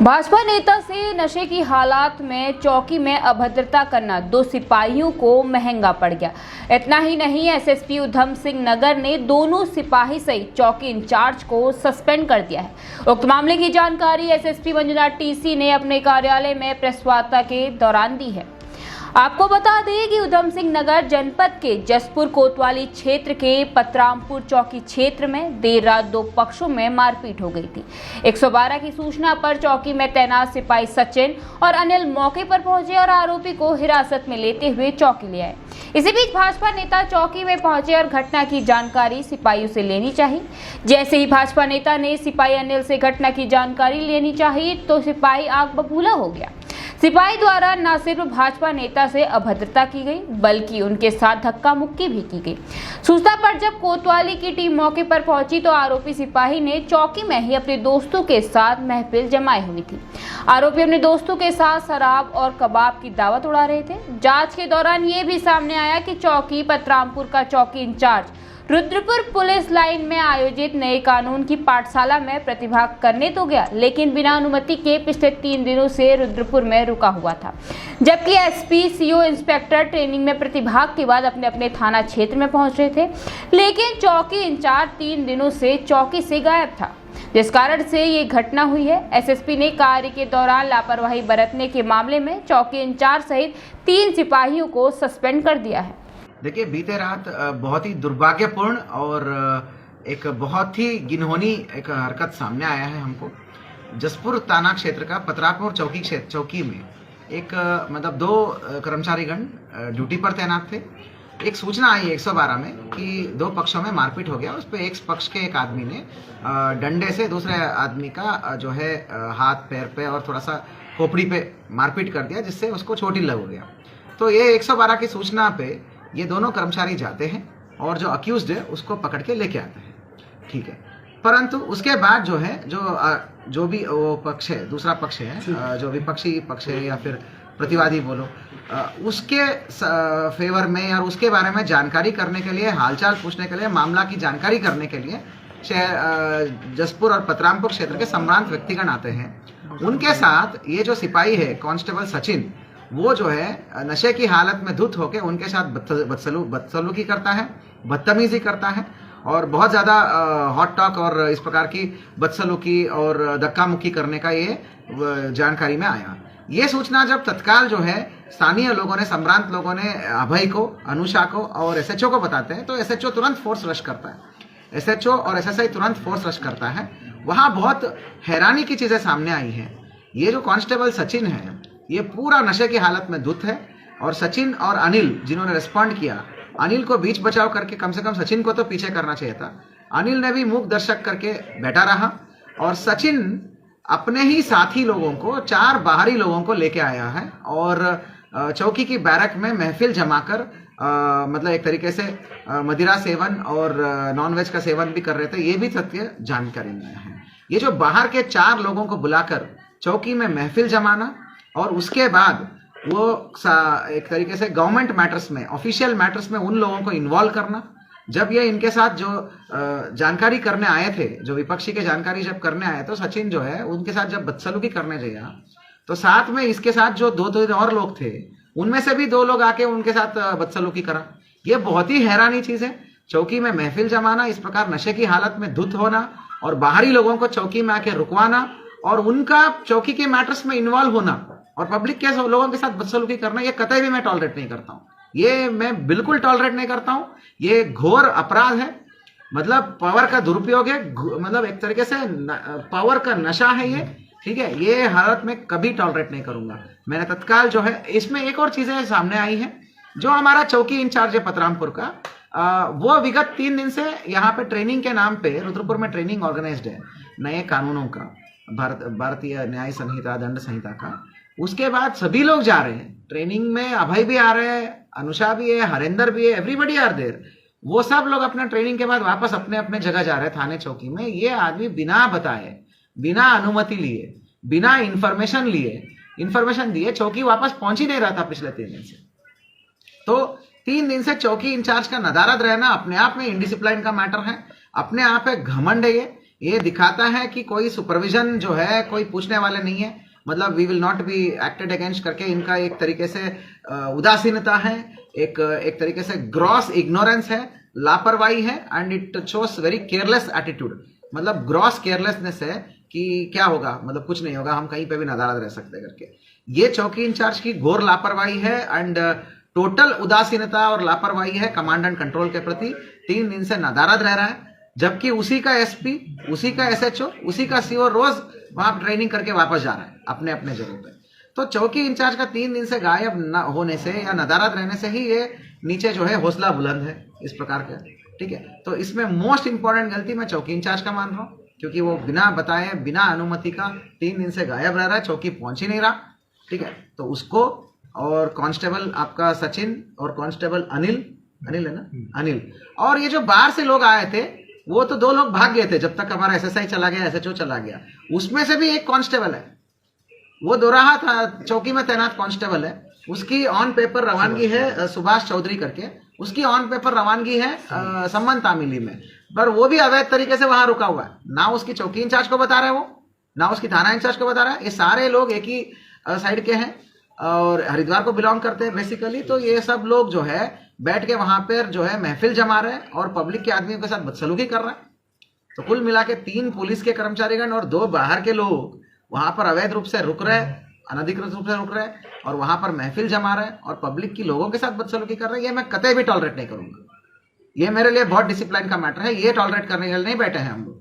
भाजपा नेता से नशे की हालात में चौकी में अभद्रता करना दो सिपाहियों को महंगा पड़ गया। इतना ही नहीं, एसएसपी उधम सिंह नगर ने दोनों सिपाही सहित चौकी इंचार्ज को सस्पेंड कर दिया है। उक्त मामले की जानकारी एसएसपी मंजुनाथ टीसी ने अपने कार्यालय में प्रेस वार्ता के दौरान दी है। आपको बता दें कि उधम सिंह नगर जनपद के जसपुर कोतवाली क्षेत्र के पतरामपुर चौकी क्षेत्र में देर रात दो पक्षों में मारपीट हो गई थी। 112 की सूचना पर चौकी में तैनात सिपाही सचिन और अनिल मौके पर पहुंचे और आरोपी को हिरासत में लेते हुए चौकी ले आए। इसी बीच भाजपा नेता चौकी में पहुंचे और घटना की जानकारी सिपाहियों से लेनी चाहिए। जैसे ही भाजपा नेता ने सिपाही अनिल से घटना की जानकारी लेनी चाहिए तो सिपाही आग बबूला हो गया। सिपाही द्वारा न सिर्फ भाजपा नेता से अभद्रता की गई बल्कि उनके साथ धक्का मुक्की भी की गई। सूचना पर जब कोतवाली की टीम मौके पर पहुंची तो आरोपी सिपाही ने चौकी में ही अपने दोस्तों के साथ महफिल जमाई हुई थी। आरोपी अपने दोस्तों के साथ शराब और कबाब की दावत उड़ा रहे थे। जांच के दौरान ये भी सामने आया कि चौकी पतरामपुर का चौकी इंचार्ज रुद्रपुर पुलिस लाइन में आयोजित नए कानून की पाठशाला में प्रतिभाग करने तो गया, लेकिन बिना अनुमति के पिछले 3 दिनों से रुद्रपुर में रुका हुआ था। जबकि एसपी, सीओ, इंस्पेक्टर ट्रेनिंग में प्रतिभाग के बाद अपने अपने थाना क्षेत्र में पहुंच रहे थे, लेकिन चौकी इंचार्ज 3 दिनों से चौकी से गायब था, जिस कारण से ये घटना हुई है। एसएसपी ने कार्य के दौरान लापरवाही बरतने के मामले में चौकी इंचार्ज सहित 3 सिपाहियों को सस्पेंड कर दिया है। देखिए, बीते रात बहुत ही दुर्भाग्यपूर्ण और एक बहुत ही घिनौनी एक हरकत सामने आया है हमको। जसपुर थाना क्षेत्र का पतरामपुर चौकी में एक मतलब 2 कर्मचारीगण ड्यूटी पर तैनात थे। एक सूचना आई 112 में कि 2 पक्षों में मारपीट हो गया। उस पर एक पक्ष के एक आदमी ने डंडे से दूसरे आदमी का जो है हाथ पैर पे और थोड़ा सा खोपड़ी पे मारपीट कर दिया, जिससे उसको चोट लग हो गया। तो ये 112 की सूचना पे ये दोनों कर्मचारी जाते हैं और जो अक्यूज्ड है उसको पकड़ के लेके आते हैं, ठीक है। परंतु उसके बाद जो है जो भी वो पक्ष है, दूसरा पक्ष है, जो विपक्षी पक्ष है या फिर प्रतिवादी बोलो, उसके फेवर में और उसके बारे में जानकारी करने के लिए, हालचाल पूछने के लिए, मामला की जानकारी करने के लिए जसपुर और पतरामपुर क्षेत्र के सम्भ्रांत व्यक्तिगण आते हैं। उनके साथ ये जो सिपाही है कांस्टेबल सचिन, वो जो है नशे की हालत में धुत होकर उनके साथ बदसलूकी करता है, बदतमीजी करता है और बहुत ज़्यादा हॉट टॉक और इस प्रकार की बदसलूकी और धक्का मुक्की करने का ये जानकारी में आया। ये सूचना जब तत्काल जो है स्थानीय लोगों ने, सम्भ्रांत लोगों ने अभय को, अनुषा को और एसएचओ को बताते हैं, तो एसएचओ तुरंत फोर्स रश करता है। एसएचओ और एसएसआई तुरंत फोर्स रश करता है। वहाँ बहुत हैरानी की चीज़ें सामने आई हैं। ये जो कांस्टेबल सचिन है, ये पूरा नशे की हालत में धुत है और सचिन और अनिल जिन्होंने रिस्पॉन्ड किया, अनिल को बीच बचाव करके कम से कम सचिन को तो पीछे करना चाहिए था। अनिल ने भी मूक दर्शक करके बैठा रहा और सचिन अपने ही साथी लोगों को, 4 बाहरी लोगों को लेके आया है और चौकी की बैरक में महफिल जमाकर मतलब एक तरीके से मदिरा सेवन और नॉनवेज का सेवन भी कर रहे थे। ये भी सत्य जानकारी में आया है। ये जो बाहर के 4 लोगों को बुलाकर चौकी में महफिल जमाना और उसके बाद वो एक तरीके से गवर्नमेंट मैटर्स में, ऑफिशियल मैटर्स में उन लोगों को इन्वॉल्व करना। जब ये इनके साथ जो जानकारी करने आए थे, जो विपक्षी के जानकारी जब करने आए, तो सचिन जो है उनके साथ जब बदसलूकी करने गया तो साथ में इसके साथ जो 2 और लोग थे, उनमें से भी 2 लोग आके उनके साथ बदसलूकी करा। ये बहुत ही हैरानी चीज है। चौकी में महफिल जमाना, इस प्रकार नशे की हालत में धुत होना और बाहरी लोगों को चौकी में आके रुकवाना और उनका चौकी के मैटर्स में इन्वॉल्व होना और पब्लिक के लोगों के साथ बदसलूकी करना, ये कतई भी मैं टॉलरेट नहीं करता हूँ। ये मैं बिल्कुल टॉलरेट नहीं करता हूँ। ये घोर अपराध है, मतलब पावर का दुरुपयोग है, मतलब एक तरीके से पावर का नशा है ये, ठीक है। ये हालत में कभी टॉलरेट नहीं करूंगा। मैंने तत्काल जो है, इसमें एक और चीजें सामने आई हैं। जो हमारा चौकी इंचार्ज है पतरामपुर का, वो विगत 3 दिन से यहाँ पे ट्रेनिंग के नाम पे रुद्रपुर में ट्रेनिंग ऑर्गेनाइज्ड है नए कानूनों का, भारतीय न्याय संहिता, दंड संहिता का। उसके बाद सभी लोग जा रहे हैं ट्रेनिंग में। अभय भी आ रहे हैं, अनुषा भी है, हरेंद्र भी है, एवरीबडी आर देयर। वो सब लोग अपना ट्रेनिंग के बाद वापस अपने अपने जगह जा रहे हैं थाने चौकी में। ये आदमी बिना बताए, बिना अनुमति लिए, बिना इंफॉर्मेशन दिए चौकी वापस पहुंच ही नहीं रहा था पिछले 3 दिन से। तो 3 दिन से चौकी इंचार्ज का नदारद रहना अपने आप में इनडिसिप्लिन का मैटर है, अपने आप में घमंड है ये। ये दिखाता है कि कोई सुपरविजन जो है कोई पूछने वाले नहीं है, मतलब we will not be acted against करके इनका एक तरीके से उदासीनता है, एक तरीके से ग्रॉस इग्नोरेंस है, लापरवाही है, and it shows very careless attitude. मतलब ग्रॉस केयरलेसनेस है कि क्या होगा, मतलब कुछ नहीं होगा, हम कहीं पे भी नादारद रह सकते करके। ये चौकी इंचार्ज की घोर लापरवाही है एंड टोटल उदासीनता और लापरवाही है कमांड एंड कंट्रोल के प्रति। 3 दिन से नादारद रह रहा है, जबकि उसी का एसपी, उसी का एसएचओ, उसी का सीओ रोज वहां ट्रेनिंग करके वापस जा रहा है अपने अपने जगह पे। तो चौकी इंचार्ज का 3 दिन से गायब न होने से या नदारद रहने से ही ये नीचे जो है हौसला बुलंद है इस प्रकार का, ठीक है। तो इसमें मोस्ट इंपॉर्टेंट गलती मैं चौकी इंचार्ज का मान रहा हूँ, क्योंकि वो बिना बताए, बिना अनुमति का 3 दिन से गायब रह रहा है, चौकी पहुंच ही नहीं रहा, ठीक है। तो उसको और कांस्टेबल आपका सचिन और कांस्टेबल अनिल है ना, अनिल, और ये जो बाहर से लोग आए थे वो तो 2 लोग भाग गए थे जब तक हमारा एसएसआई चला गया, एसएचओ चला गया। उसमें से भी एक कांस्टेबल है, वो दोराहा था चौकी में तैनात कांस्टेबल है, उसकी ऑन पेपर रवानगी है सुभाष चौधरी करके, उसकी ऑन पेपर रवानगी है सम्मन तामिली में, पर वो भी अवैध तरीके से वहां रुका हुआ है। ना उसकी चौकी इंचार्ज को बता रहा है वो, ना उसकी थाना इंचार्ज को बता रहा है। ये सारे लोग एक ही साइड के हैं और हरिद्वार को बिलोंग करते हैं बेसिकली। तो ये सब लोग जो है बैठ के वहां पर जो है महफिल जमा रहे हैं और पब्लिक के आदमियों के साथ बदसलूकी कर रहे हैं। तो कुल मिला के 3 पुलिस के कर्मचारीगण और 2 बाहर के लोग वहां पर अवैध रूप से रुक रहे हैं, अनधिकृत रूप से रुक रहे हैं और वहां पर महफिल जमा रहे हैं और पब्लिक की लोगों के साथ बदसलूकी कर रहे हैं। ये मैं कतई भी टॉलरेट नहीं करूंगा। ये मेरे लिए बहुत डिसिप्लिन का मैटर है, ये टॉलरेट करने के लिए नहीं बैठे हैं हम लोग।